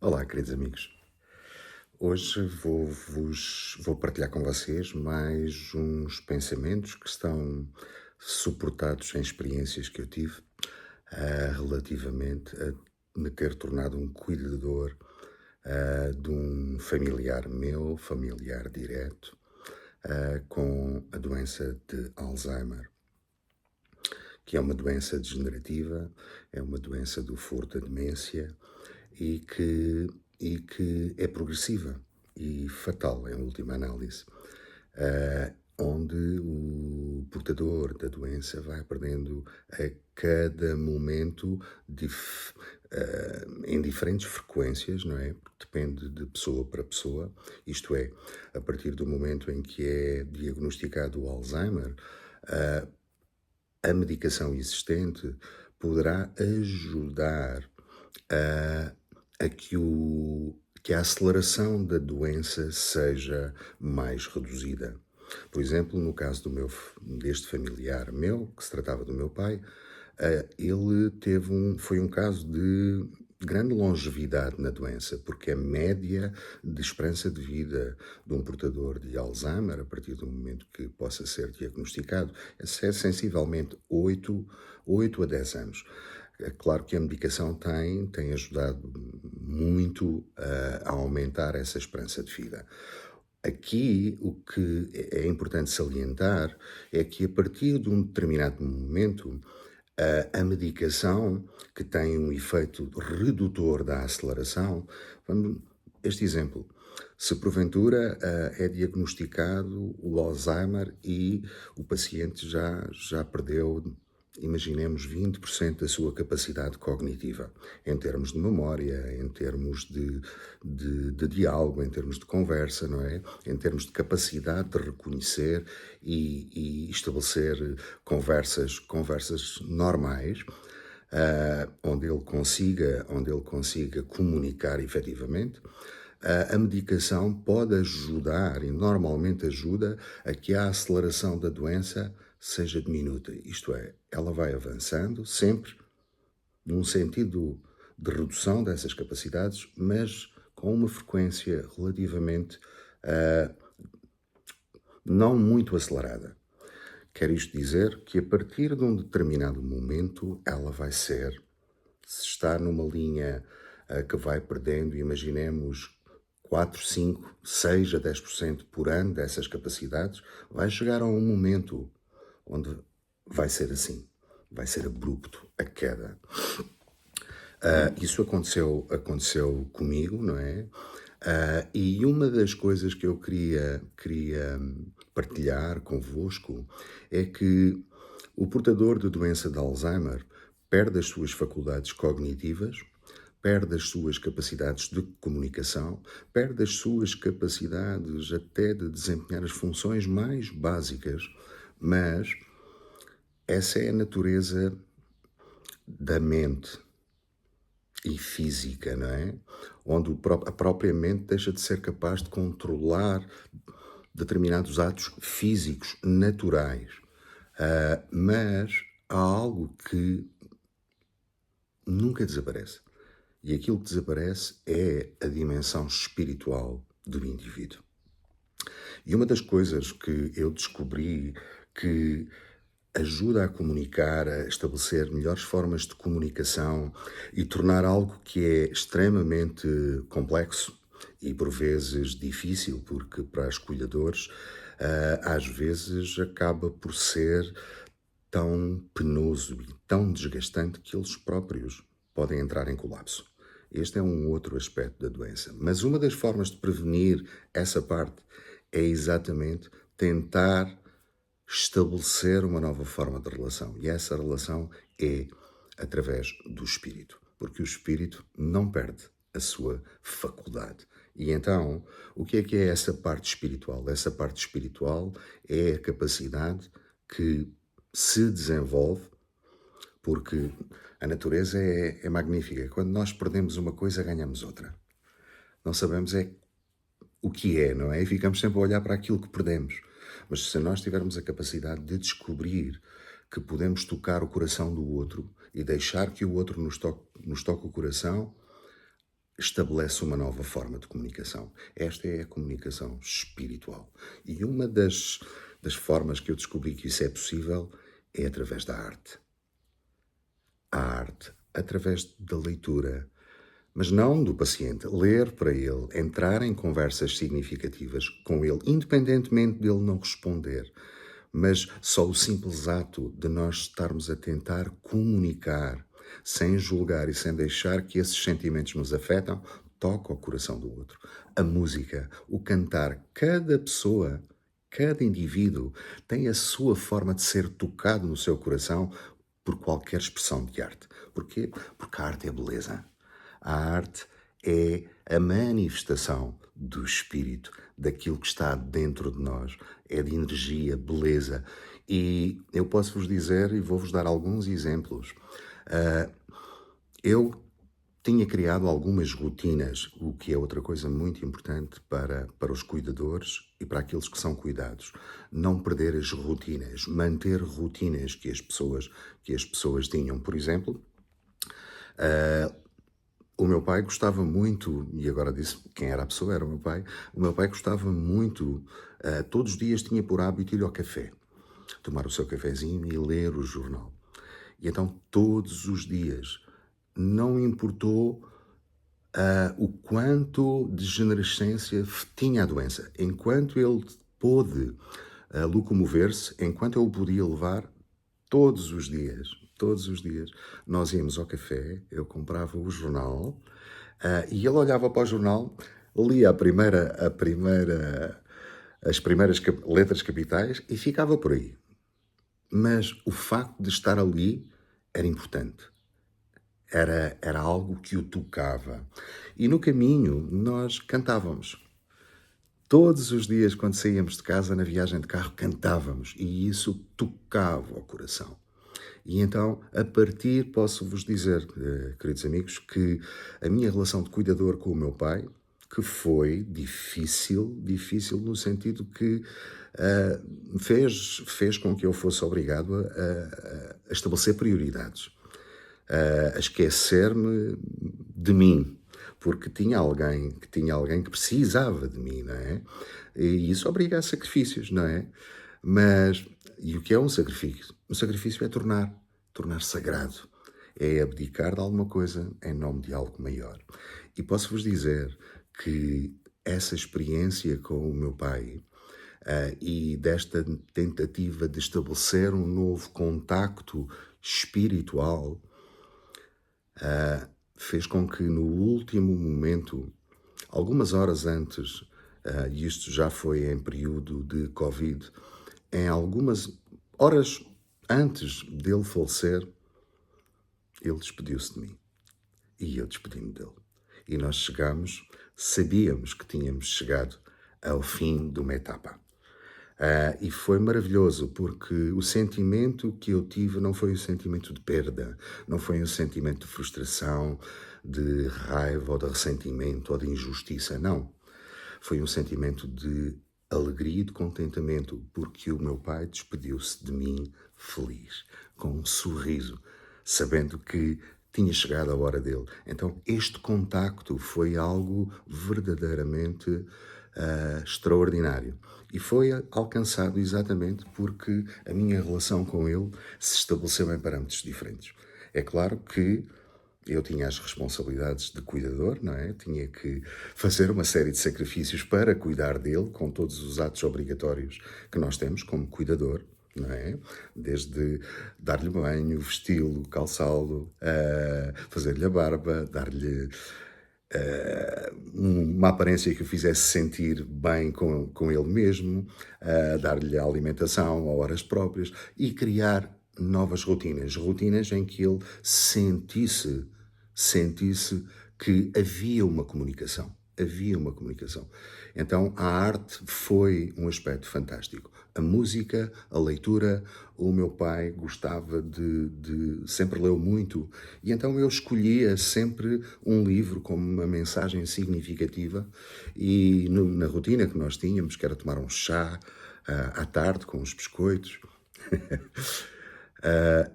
Olá, queridos amigos. Hoje vou partilhar com vocês mais uns pensamentos que estão suportados em experiências que eu tive relativamente a me ter tornado um cuidador de um familiar meu, familiar direto, com a doença de Alzheimer, que é uma doença degenerativa, é uma doença do foro da demência e que é progressiva e fatal, em última análise, onde o portador da doença vai perdendo a cada momento em diferentes frequências, não é? Depende de pessoa para pessoa, isto é, a partir do momento em que é diagnosticado o Alzheimer, a medicação existente poderá ajudar a que a aceleração da doença seja mais reduzida. Por exemplo, no caso deste familiar meu, que se tratava do meu pai, ele foi um caso de grande longevidade na doença, porque a média de esperança de vida de um portador de Alzheimer, a partir do momento que possa ser diagnosticado, é sensivelmente 8 a 10 anos. É claro que a medicação tem ajudado muito a aumentar essa esperança de vida. Aqui, o que é importante salientar é que, a partir de um determinado momento, a medicação, que tem um efeito redutor da aceleração, este exemplo, se porventura é diagnosticado o Alzheimer e o paciente já perdeu, imaginemos, 20% da sua capacidade cognitiva, em termos de memória, em termos de diálogo, em termos de conversa, não é? Em termos de capacidade de reconhecer e estabelecer conversas normais, onde ele consiga comunicar efetivamente. A medicação pode ajudar, e normalmente ajuda, a que a aceleração da doença seja diminuta. Isto é, ela vai avançando sempre num sentido de redução dessas capacidades, mas com uma frequência relativamente não muito acelerada. Quer isto dizer que, a partir de um determinado momento, ela vai ser, se está numa linha que vai perdendo, imaginemos, 4, 5, 6 a 10% por ano dessas capacidades, vai chegar a um momento onde vai ser assim, vai ser abrupto a queda. Isso aconteceu comigo, não é? E uma das coisas que eu queria partilhar convosco é que o portador de doença de Alzheimer perde as suas faculdades cognitivas, perde as suas capacidades de comunicação, perde as suas capacidades até de desempenhar as funções mais básicas, mas essa é a natureza da mente e física, não é? Onde a própria mente deixa de ser capaz de controlar determinados atos físicos naturais. Mas há algo que nunca desaparece. E aquilo que desaparece é a dimensão espiritual do indivíduo. E uma das coisas que eu descobri que ajuda a comunicar, a estabelecer melhores formas de comunicação e tornar algo que é extremamente complexo e por vezes difícil, porque para os cuidadores às vezes acaba por ser tão penoso e tão desgastante que eles próprios podem entrar em colapso. Este é um outro aspecto da doença. Mas uma das formas de prevenir essa parte é exatamente tentar estabelecer uma nova forma de relação. E essa relação é através do espírito, porque o espírito não perde a sua faculdade. E então, o que é essa parte espiritual? Essa parte espiritual é a capacidade que se desenvolve, porque a natureza é magnífica. Quando nós perdemos uma coisa, ganhamos outra. Não sabemos o que é, não é? E ficamos sempre a olhar para aquilo que perdemos. Mas se nós tivermos a capacidade de descobrir que podemos tocar o coração do outro e deixar que o outro nos toque o coração, estabelece uma nova forma de comunicação. Esta é a comunicação espiritual. E uma das formas que eu descobri que isso é possível é através da arte. A arte, através da leitura, mas não do paciente. Ler para ele, entrar em conversas significativas com ele, independentemente dele não responder. Mas só o simples ato de nós estarmos a tentar comunicar, sem julgar e sem deixar que esses sentimentos nos afetam, toca o coração do outro. A música, o cantar, cada pessoa, cada indivíduo tem a sua forma de ser tocado no seu coração por qualquer expressão de arte. Porquê? Porque a arte é beleza. A arte é a manifestação do espírito, daquilo que está dentro de nós. É de energia, beleza. E eu posso vos dizer, e vou-vos dar alguns exemplos. Eu tinha criado algumas rotinas, o que é outra coisa muito importante para os cuidadores e para aqueles que são cuidados. Não perder as rotinas, manter rotinas que as pessoas tinham. Por exemplo, o meu pai gostava muito, e agora disse quem era a pessoa, era o meu pai gostava muito, todos os dias tinha por hábito ir ao café, tomar o seu cafezinho e ler o jornal. E então todos os dias, não importou o quanto de degenerescência tinha a doença, enquanto ele pôde locomover-se, enquanto eu o podia levar, todos os dias, nós íamos ao café, eu comprava o jornal e ele olhava para o jornal, lia as primeiras letras capitais e ficava por aí. Mas o facto de estar ali era importante. Era algo que o tocava. E no caminho nós cantávamos. Todos os dias, quando saíamos de casa, na viagem de carro, cantávamos. E isso tocava o coração. E então, a partir, posso-vos dizer, queridos amigos, que a minha relação de cuidador com o meu pai, que foi difícil no sentido que fez com que eu fosse obrigado a estabelecer prioridades, a esquecer-me de mim, porque tinha alguém que precisava de mim, não é? E isso obriga a sacrifícios, não é? Mas, e o que é um sacrifício? Um sacrifício é tornar sagrado. É abdicar de alguma coisa em nome de algo maior. E posso-vos dizer que essa experiência com o meu pai e desta tentativa de estabelecer um novo contacto espiritual fez com que no último momento, algumas horas antes, e isto já foi em período de Covid, em algumas horas antes dele falecer, ele despediu-se de mim e eu despedi-me dele. E nós sabíamos que tínhamos chegado ao fim de uma etapa. E foi maravilhoso, porque o sentimento que eu tive não foi o sentimento de perda, não foi um sentimento de frustração, de raiva ou de ressentimento ou de injustiça, não. Foi um sentimento de alegria e de contentamento, porque o meu pai despediu-se de mim feliz, com um sorriso, sabendo que tinha chegado a hora dele. Então, este contacto foi algo verdadeiramente extraordinário. E foi alcançado exatamente porque a minha relação com ele se estabeleceu em parâmetros diferentes. É claro que eu tinha as responsabilidades de cuidador, não é? Tinha que fazer uma série de sacrifícios para cuidar dele, com todos os atos obrigatórios que nós temos como cuidador, não é? Desde dar-lhe banho, vesti-lo, calçá-lo, fazer-lhe a barba, dar-lhe uma aparência que o fizesse sentir bem com ele mesmo, dar-lhe a alimentação a horas próprias e criar novas rotinas em que ele sentisse que havia uma comunicação. Então a arte foi um aspecto fantástico. A música, a leitura, o meu pai gostava sempre leu muito, e então eu escolhia sempre um livro como uma mensagem significativa, e na rotina que nós tínhamos, que era tomar um chá à tarde com os biscoitos,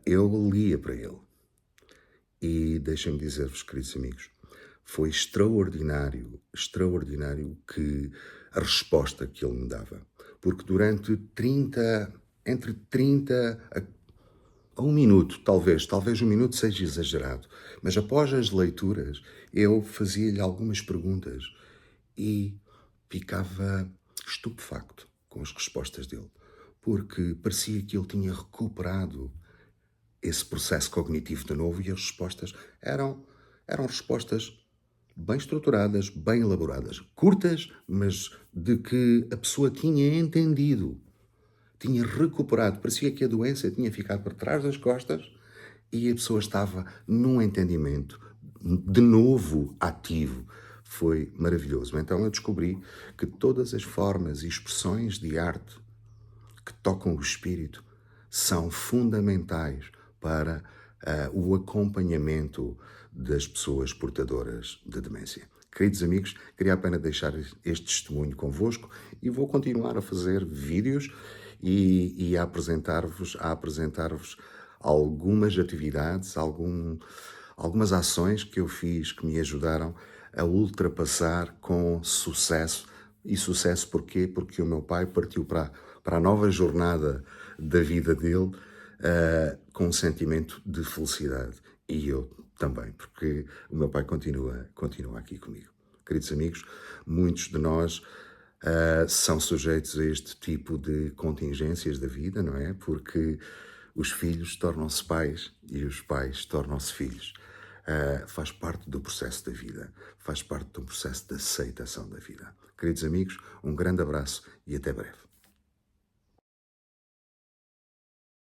eu lia para ele. E deixem-me dizer-vos, queridos amigos, Foi extraordinário, extraordinário que a resposta que ele me dava. Porque durante 30, entre 30 a um minuto, talvez um minuto seja exagerado, mas após as leituras eu fazia-lhe algumas perguntas e ficava estupefacto com as respostas dele, porque parecia que ele tinha recuperado esse processo cognitivo de novo e as respostas eram respostas bem estruturadas, bem elaboradas, curtas, mas de que a pessoa tinha entendido, tinha recuperado. Parecia que a doença tinha ficado por trás das costas e a pessoa estava num entendimento de novo ativo. Foi maravilhoso. Então eu descobri que todas as formas e expressões de arte que tocam o espírito são fundamentais para o acompanhamento das pessoas portadoras de demência. Queridos amigos, queria apenas deixar este testemunho convosco e vou continuar a fazer vídeos e a apresentar-vos algumas atividades, algumas ações que eu fiz que me ajudaram a ultrapassar com sucesso. E sucesso porquê? Porque o meu pai partiu para a nova jornada da vida dele com um sentimento de felicidade. E eu também, porque o meu pai continua aqui comigo. Queridos amigos, muitos de nós são sujeitos a este tipo de contingências da vida, não é? Porque os filhos tornam-se pais e os pais tornam-se filhos. Faz parte do processo da vida, faz parte do processo de aceitação da vida. Queridos amigos, um grande abraço e até breve.